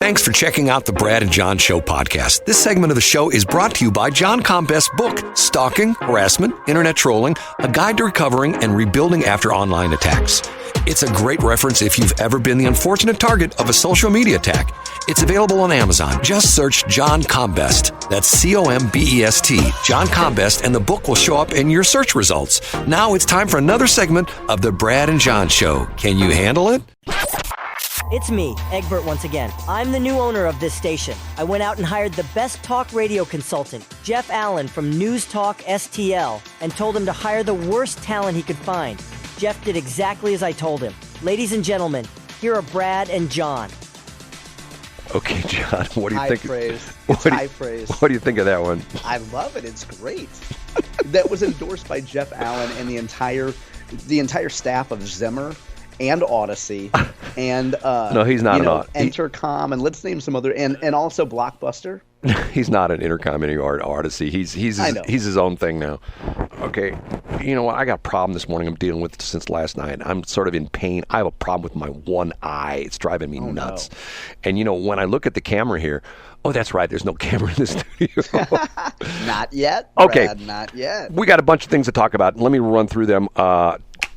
Thanks for checking out the Brad and John Show podcast. This segment of the show is brought to you by John Combest's book, Stalking, Harassment, Internet Trolling, A Guide to Recovering and Rebuilding After Online Attacks. It's a great reference if you've ever been the unfortunate target of a social media attack. It's available on Amazon. Just search John Combest. That's C-O-M-B-E-S-T, John Combest, and the book will show up in your search results. Now it's time for another segment of the Brad and John Show. Can you handle it? It's me, Egbert, once again. I'm the new owner of this station. I went out and hired the best talk radio consultant, Jeff Allen from News Talk STL, and told him to hire the worst talent he could find. Jeff did exactly as I told him. Ladies and gentlemen, here are Brad and John. Okay, John, what do you think? Praise. It's high praise. What do you think of that one? I love it. It's great. That was endorsed by Jeff Allen and the entire staff of Zimmer and Odyssey and no, he's not Entercom, and let's name some other, and also Blockbuster. He's not an Intercom or Odyssey. He's his own thing now. Okay, you know what? I got a problem this morning I'm dealing with since last night. I'm sort of in pain. I have a problem with my one eye. It's driving me nuts. No. And you know, when I look at the camera here, oh, that's right. There's no camera in the studio. Not yet. Okay, Brad, not yet. We got a bunch of things to talk about. Let me run through them.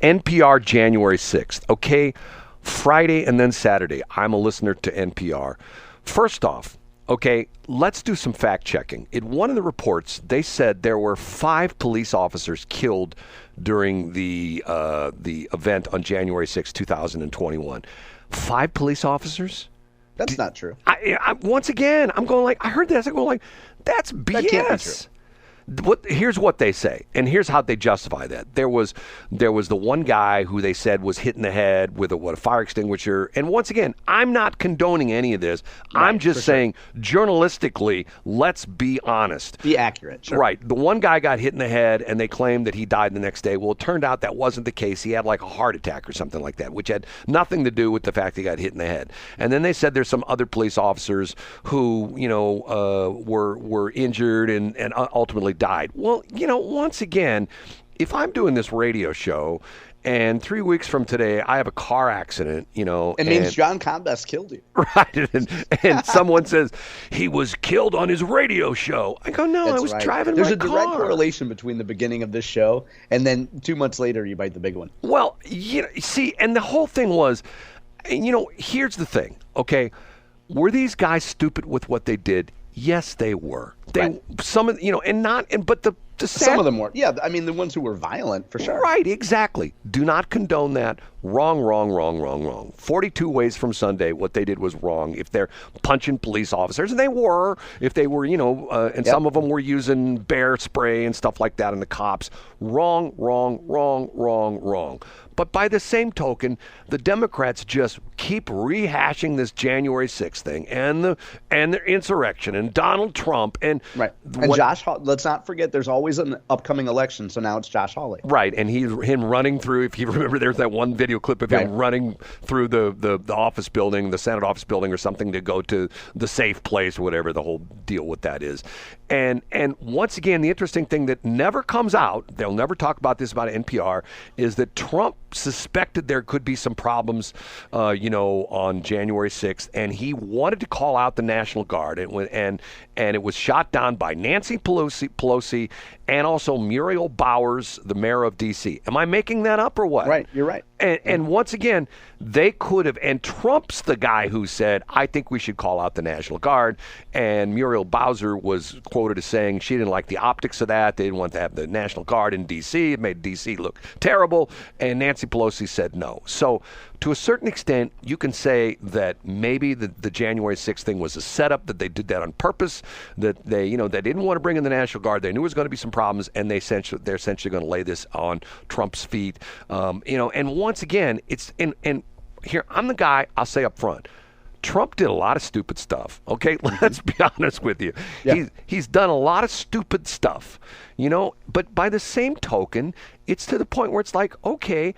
NPR January 6th. Okay, Friday and then Saturday. I'm a listener to NPR. First off, okay, let's do some fact checking. In one of the reports, they said there were 5 police officers killed during the event on January 6, 2021. 5 police officers? That's not true. Once again, I'm going like, I heard this. I'm going like, that's BS. That can't be true. Here's what they say, and here's how they justify that. There was the one guy who they said was hit in the head with a fire extinguisher. And once again, I'm not condoning any of this. Right, I'm just saying, journalistically, let's be honest. Be accurate. Sure. Right. The one guy got hit in the head, and they claimed that he died the next day. Well, it turned out that wasn't the case. He had like a heart attack or something like that, which had nothing to do with the fact he got hit in the head. And then they said there's some other police officers who, were injured and ultimately died. Well, once again, if I'm doing this radio show and 3 weeks from today I have a car accident, it means John Combest killed you. Right. And someone says he was killed on his radio show. I go, no, That's I was right. driving There's my car. There's a direct correlation between the beginning of this show and then 2 months later you bite the big one. Well, see, and the whole thing was, here's the thing, okay? Were these guys stupid with what they did? Yes, they were. Right. Some of but the sad, some of them were. Yeah, I mean the ones who were violent for sure. Right, exactly. Do not condone that. Wrong. 42 ways from Sunday, what they did was wrong. If they're punching police officers, and they were, if they were, and some of them were using bear spray and stuff like that, and the cops, wrong. But by the same token, the Democrats just keep rehashing this January 6th thing and the insurrection and Donald Trump and right. And Josh Hawley. Let's not forget, there's always an upcoming election, so now it's Josh Hawley. Right, and him running through. If you remember, there's that one video clip of him running through the office building, the Senate office building, or something to go to the safe place, or whatever the whole deal with that is. And once again, the interesting thing that never comes out, they'll never talk about this about NPR, is that Trump suspected there could be some problems, on January 6th, and he wanted to call out the National Guard, and it was shot down by Nancy Pelosi and also Muriel Bowers, the mayor of D.C. Am I making that up or what? Right, you're right. And once again, they could have, and Trump's the guy who said, I think we should call out the National Guard, and Muriel Bowser was quoted as saying she didn't like the optics of that. They didn't want to have the National Guard in D.C. It made D.C. look terrible, and Nancy Pelosi said no. So to a certain extent, you can say that maybe the January 6th thing was a setup, that they did that on purpose, that they didn't want to bring in the National Guard. They knew there was going to be some problems, and they're essentially going to lay this on Trump's feet. And once again, it's and here I'm the guy. I'll say up front, Trump did a lot of stupid stuff. Okay, let's be honest with you. Yeah. He's done a lot of stupid stuff, But by the same token, it's to the point where it's like, okay,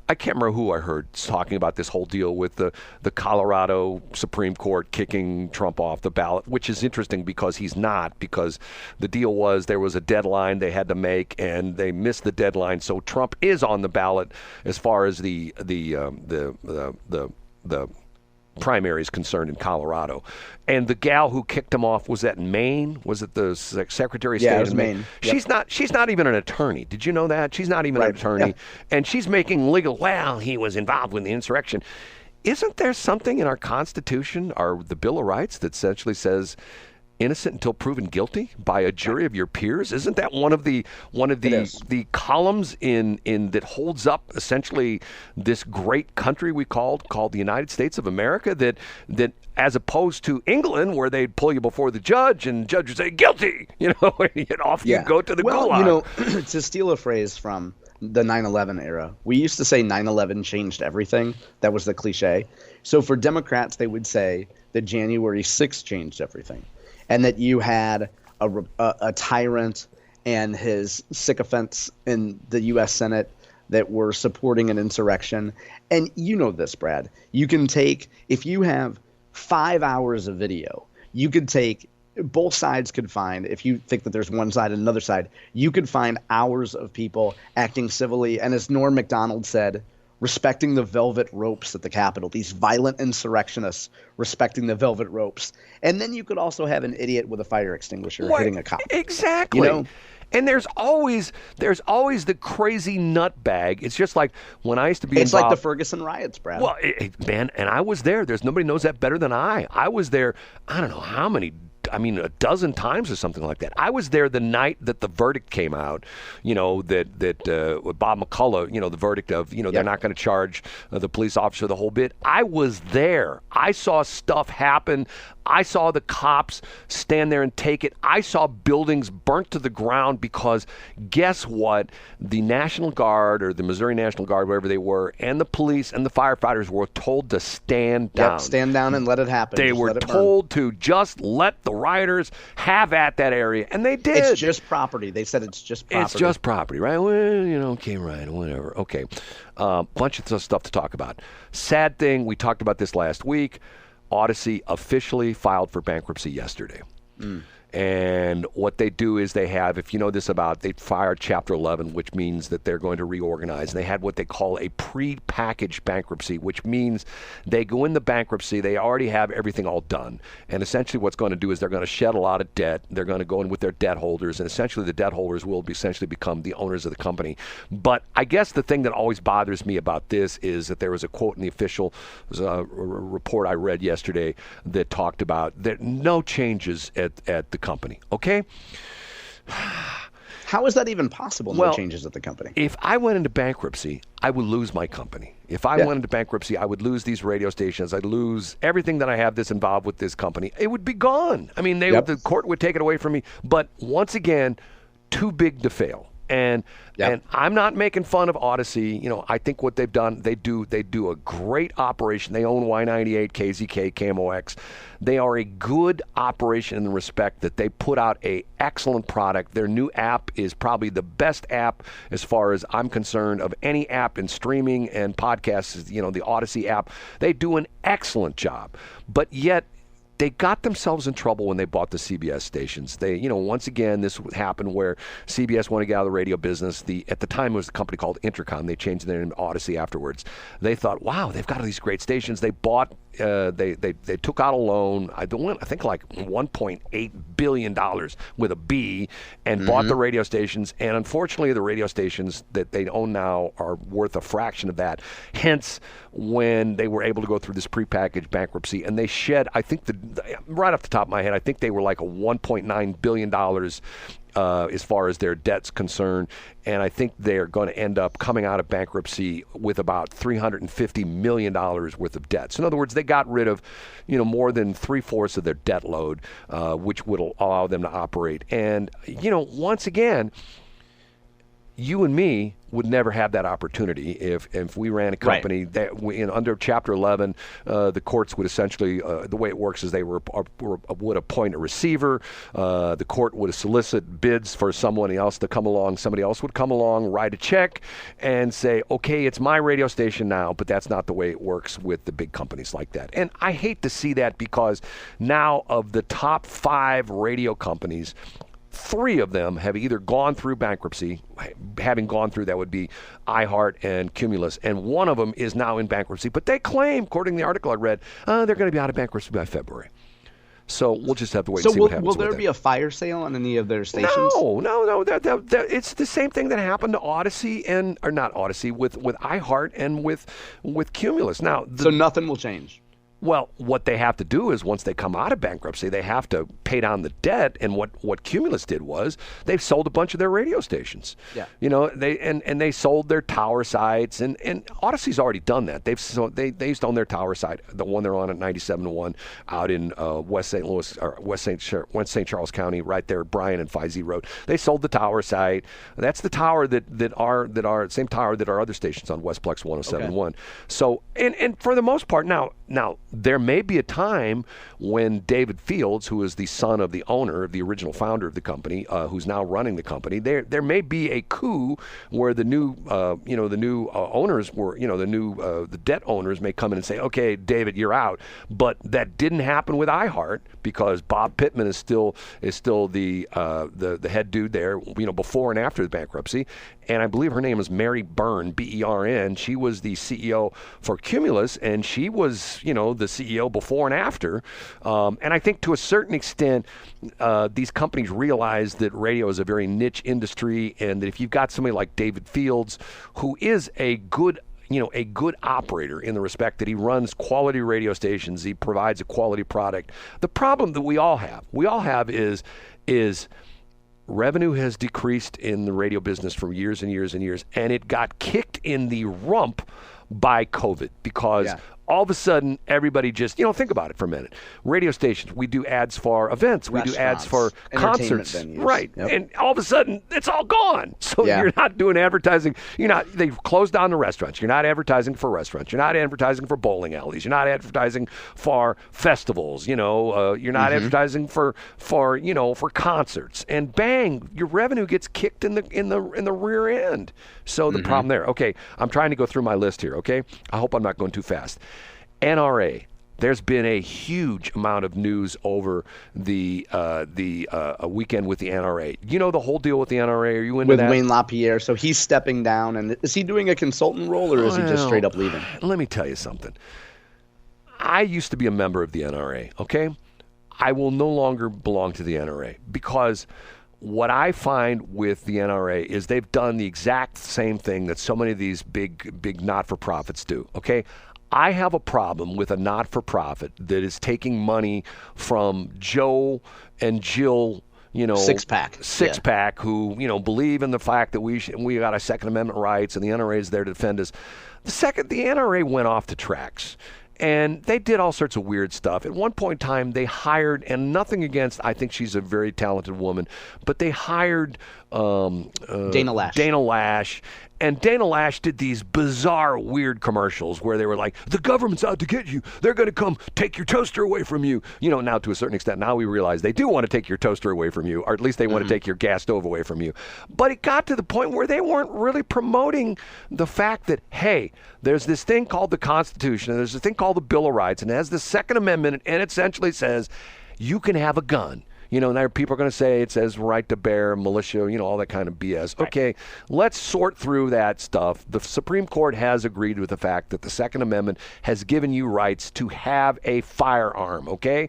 I can't remember who I heard talking about this whole deal with the Colorado Supreme Court kicking Trump off the ballot, which is interesting because he's not, because the deal was there was a deadline they had to make and they missed the deadline. So Trump is on the ballot as far as the primaries concerned in Colorado. And the gal who kicked him off, was that in Maine? Was it the Secretary of State? Yeah, it was Maine. Yep. She's not even an attorney. Did you know that? She's not even an attorney. Yeah. And she's making legal, well, he was involved with the insurrection. Isn't there something in our Constitution, the Bill of Rights, that essentially says innocent until proven guilty by a jury of your peers? Isn't that one of the columns in that holds up essentially this great country we called the United States of America, that as opposed to England, where they'd pull you before the judge and the judge would say guilty, and off you go to the gulag. To steal a phrase from the 9/11 era, we used to say 9/11 changed everything. That was the cliche. So for Democrats, they would say that January 6th changed everything. And that you had a tyrant and his sycophants in the U.S. Senate that were supporting an insurrection. And you know this, Brad. You can take, if you have 5 hours of video, you could take, both sides could find, if you think that there's one side and another side, you could find hours of people acting civilly. And as Norm Macdonald said, respecting the velvet ropes at the Capitol, these violent insurrectionists respecting the velvet ropes. And then you could also have an idiot with a fire extinguisher hitting a cop. Exactly. And there's always the crazy nutbag. It's just like when I used to be involved. It's like the Ferguson riots, Brad. Well, man, and I was there. There's nobody knows that better than I. I was there, I don't know how many, a dozen times or something like that. I was there the night that the verdict came out, that Bob McCullough, the verdict of, they're not going to charge the police officer, the whole bit. I was there. I saw stuff happen. I saw the cops stand there and take it. I saw buildings burnt to the ground because guess what? The National Guard or the Missouri National Guard, wherever they were, and the police and the firefighters were told to stand down. Yep, stand down and let it happen. They were told to just let the rioters have at that area, and they did. It's just property. They said it's just property. It's just property, right? Well, okay, right, whatever. Okay. Bunch of stuff to talk about. Sad thing, we talked about this last week. Odyssey officially filed for bankruptcy yesterday. And what they do is they have, if you know this about, they fired Chapter 11, which means that they're going to reorganize. And they had what they call a pre-packaged bankruptcy, which means they go into bankruptcy, they already have everything all done. And essentially what's going to do is they're going to shed a lot of debt. They're going to go in with their debt holders, and essentially the debt holders will essentially become the owners of the company. But I guess the thing that always bothers me about this is that there was a quote in the official report I read yesterday that talked about that no changes at the company. Okay? How is that even possible? No changes at the company. If I went into bankruptcy, I would lose my company. If I went into bankruptcy, I would lose these radio stations. I'd lose everything that I have that's involved with this company. It would be gone. I mean, the court would take it away from me. But once again, too big to fail. And I'm not making fun of Odyssey. I think what they've done, they do a great operation. They own Y98, KZK, KMOX. They are a good operation in the respect that they put out a excellent product. Their new app is probably the best app as far as I'm concerned of any app in streaming and podcasts. The Odyssey app. They do an excellent job, but yet they got themselves in trouble when they bought the CBS stations. They, once again, this happened where CBS wanted to get out of the radio business. At the time, it was a company called Intercom. They changed their name to Odyssey afterwards. They thought, wow, they've got all these great stations. They bought, they took out a loan, I think like $1.8 billion with a B, and bought the radio stations. And unfortunately, the radio stations that they own now are worth a fraction of that. Hence, when they were able to go through this prepackaged bankruptcy, and they shed, I think, right off the top of my head, I think they were like a $1.9 billion as far as their debt's concerned, and I think they're going to end up coming out of bankruptcy with about $350 million worth of debt. So in other words, they got rid of, more than 3/4 of their debt load, which would allow them to operate. And, once again, you and me would never have that opportunity if we ran a company that under Chapter 11, the courts would essentially, the way it works is they would appoint a receiver. The court would solicit bids for somebody else to come along. Somebody else would come along, write a check, and say, okay, it's my radio station now, but that's not the way it works with the big companies like that. And I hate to see that because now of the top 5 radio companies, 3 of them have either gone through bankruptcy. Having gone through, that would be iHeart and Cumulus, and one of them is now in bankruptcy. But they claim, according to the article I read, they're going to be out of bankruptcy by February. So we'll just have to wait and see what happens. Will there be a fire sale on any of their stations? No. It's the same thing that happened to Odyssey or not Odyssey, with iHeart and with Cumulus. Now, so nothing will change. Well, what they have to do is once they come out of bankruptcy, they have to pay down the debt. And what Cumulus did was they've sold a bunch of their radio stations. Yeah. They sold their tower sites, and Odyssey's already done that. They used to own their tower site, the one they're on at 97-1 out in West St. Louis or West St. Charles County, right there, Bryan and 5Z Road. They sold the tower site. That's the tower that are same tower that our other stations on Westplex 107.1. Okay. So and for the most part now. There may be a time when David Fields, who is the son of the owner, of the original founder of the company, who's now running the company, there may be a coup where the new owners the debt owners may come in and say, okay, David, you're out. But that didn't happen with iHeart because Bob Pittman is still the head dude there, before and after the bankruptcy. And I believe her name is Mary Byrne, B-E-R-N. She was the CEO for Cumulus, and she was, the CEO before and after. And I think to a certain extent, these companies realize that radio is a very niche industry, and that if you've got somebody like David Fields, who is a good operator in the respect that he runs quality radio stations, he provides a quality product. The problem that we all have is revenue has decreased in the radio business for years and years and years, and it got kicked in the rump by COVID because all of a sudden everybody just, think about it for a minute. Radio stations, we do ads for events, we do ads for concerts, venues. Right? Yep. And all of a sudden it's all gone. So you're not doing advertising. They've closed down the restaurants. You're not advertising for restaurants. You're not advertising for bowling alleys. You're not advertising for festivals. You're not advertising for concerts. And bang, your revenue gets kicked in the rear end. So the problem there. Okay, I'm trying to go through my list here. Okay, I hope I'm not going too fast. NRA. There's been a huge amount of news over the weekend with the NRA. You know the whole deal with the NRA? Are you into that? With Wayne LaPierre. So he's stepping down. And is he doing a consultant role, or is he just straight up leaving? Let me tell you something. I used to be a member of the NRA, okay? I will no longer belong to the NRA because what I find with the NRA is they've done the exact same thing that so many of these big not-for-profits do, okay? I have a problem with a not-for-profit that is taking money from Joe and Jill, six pack, who believe in the fact that we got our Second Amendment rights and the NRA is there to defend us. The NRA went off the tracks. And they did all sorts of weird stuff. At one point in time, they hired, and nothing against, I think she's a very talented woman, but they hired Dana Lash. And Dana Lash did these bizarre, weird commercials where they were like, the government's out to get you. They're going to come take your toaster away from you. Now to a certain extent, now we realize they do want to take your toaster away from you, or at least they want to take your gas stove away from you. But it got to the point where they weren't really promoting the fact that, hey, there's this thing called the Constitution, and there's this thing called the Bill of Rights, and it has the Second Amendment, and it essentially says you can have a gun. Now people are going to say it says right to bear, militia, all that kind of BS. Right. Okay, let's sort through that stuff. The Supreme Court has agreed with the fact that the Second Amendment has given you rights to have a firearm, okay?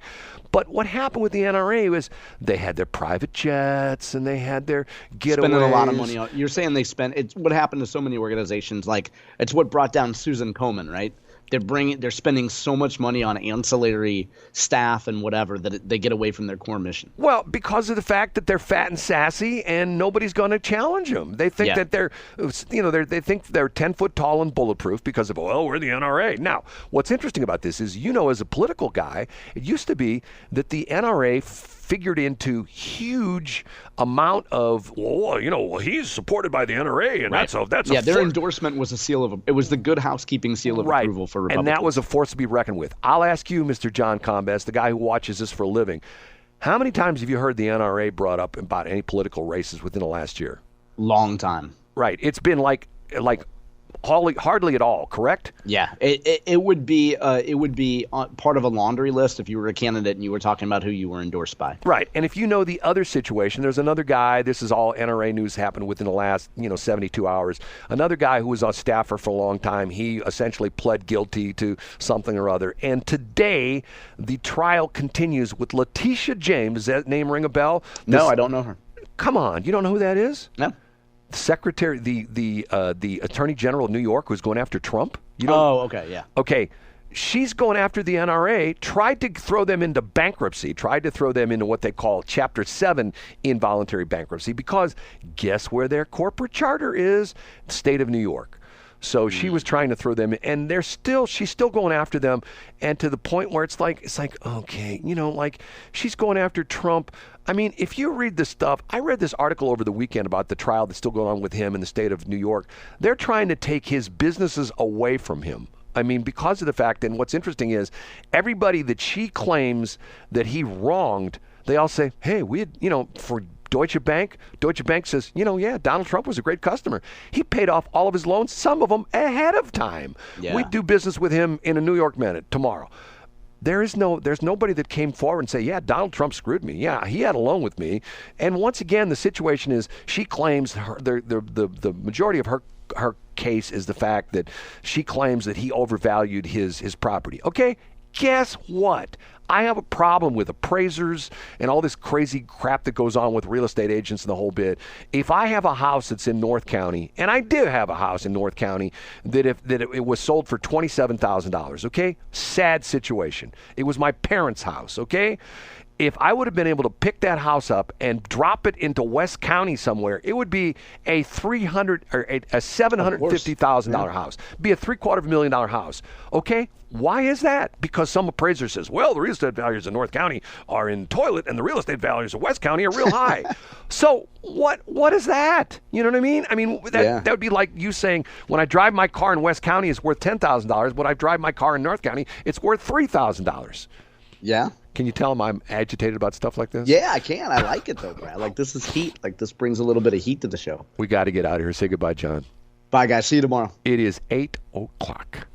But what happened with the NRA was they had their private jets and they had their getaways. Spending a lot of money on. You're saying they spent. It's what happened to so many organizations. Like it's what brought down Susan Komen, right? They're spending so much money on ancillary staff and whatever that they get away from their core mission. Well, because of the fact that they're fat and sassy and nobody's going to challenge them. They think that they think they're 10 foot tall and bulletproof because of, we're the NRA. Now, what's interesting about this is, as a political guy, it used to be that the NRA figured into huge amount of, he's supported by the NRA, and that's their endorsement was it was the Good Housekeeping seal of approval for Republicans. And that was a force to be reckoned with. I'll ask you, Mr. John Combest, the guy who watches this for a living, how many times have you heard the NRA brought up about any political races within the last year? Long time. Right. It's been like hardly at all, correct? Yeah, it would be part of a laundry list if you were a candidate and you were talking about who you were endorsed by. Right, and if you know the other situation, there's another guy. This is all NRA news happened within the last 72 hours. Another guy who was a staffer for a long time. He essentially pled guilty to something or other. And today, the trial continues with Letitia James. Does that name ring a bell? No, I don't know her. Come on, you don't know who that is? No. Secretary, the Attorney General of New York who's going after Trump. Okay, yeah. Okay, she's going after the NRA. Tried to throw them into bankruptcy. Tried to throw them into what they call Chapter 7 involuntary bankruptcy because guess where their corporate charter is? The state of New York. So she was trying to throw them in, and she's still going after them, and to the point where it's like, okay, like she's going after Trump. I mean, if you read this stuff, I read this article over the weekend about the trial that's still going on with him in the state of New York. They're trying to take his businesses away from him. I mean, because of the fact, and what's interesting is everybody that she claims that he wronged, they all say, hey, we had, for Deutsche Bank says, yeah, Donald Trump was a great customer. He paid off all of his loans, some of them ahead of time. Yeah. We do business with him in a New York minute tomorrow. There's nobody that came forward and say, yeah, Donald Trump screwed me. Yeah, he had a loan with me. And once again, the situation is she claims the majority of her case is the fact that she claims that he overvalued his property. Okay, guess what? I have a problem with appraisers and all this crazy crap that goes on with real estate agents and the whole bit. If I have a house that's in North County, and I did have a house in North County that it was sold for $27,000, okay? Sad situation. It was my parents' house, okay? If I would have been able to pick that house up and drop it into West County somewhere, it would be a $750,000 house. Be a $750,000 house. Okay? Why is that? Because some appraiser says, well, the real estate values in North County are in toilet and the real estate values in West County are real high. So what is that? You know what I mean? I mean, that would be like you saying, when I drive my car in West County, it's worth $10,000. When I drive my car in North County, it's worth $3,000. Yeah. Can you tell him I'm agitated about stuff like this? Yeah, I can. I like it, though, Brad. Like, this is heat. Like, this brings a little bit of heat to the show. We got to get out of here. Say goodbye, John. Bye, guys. See you tomorrow. It is 8 o'clock.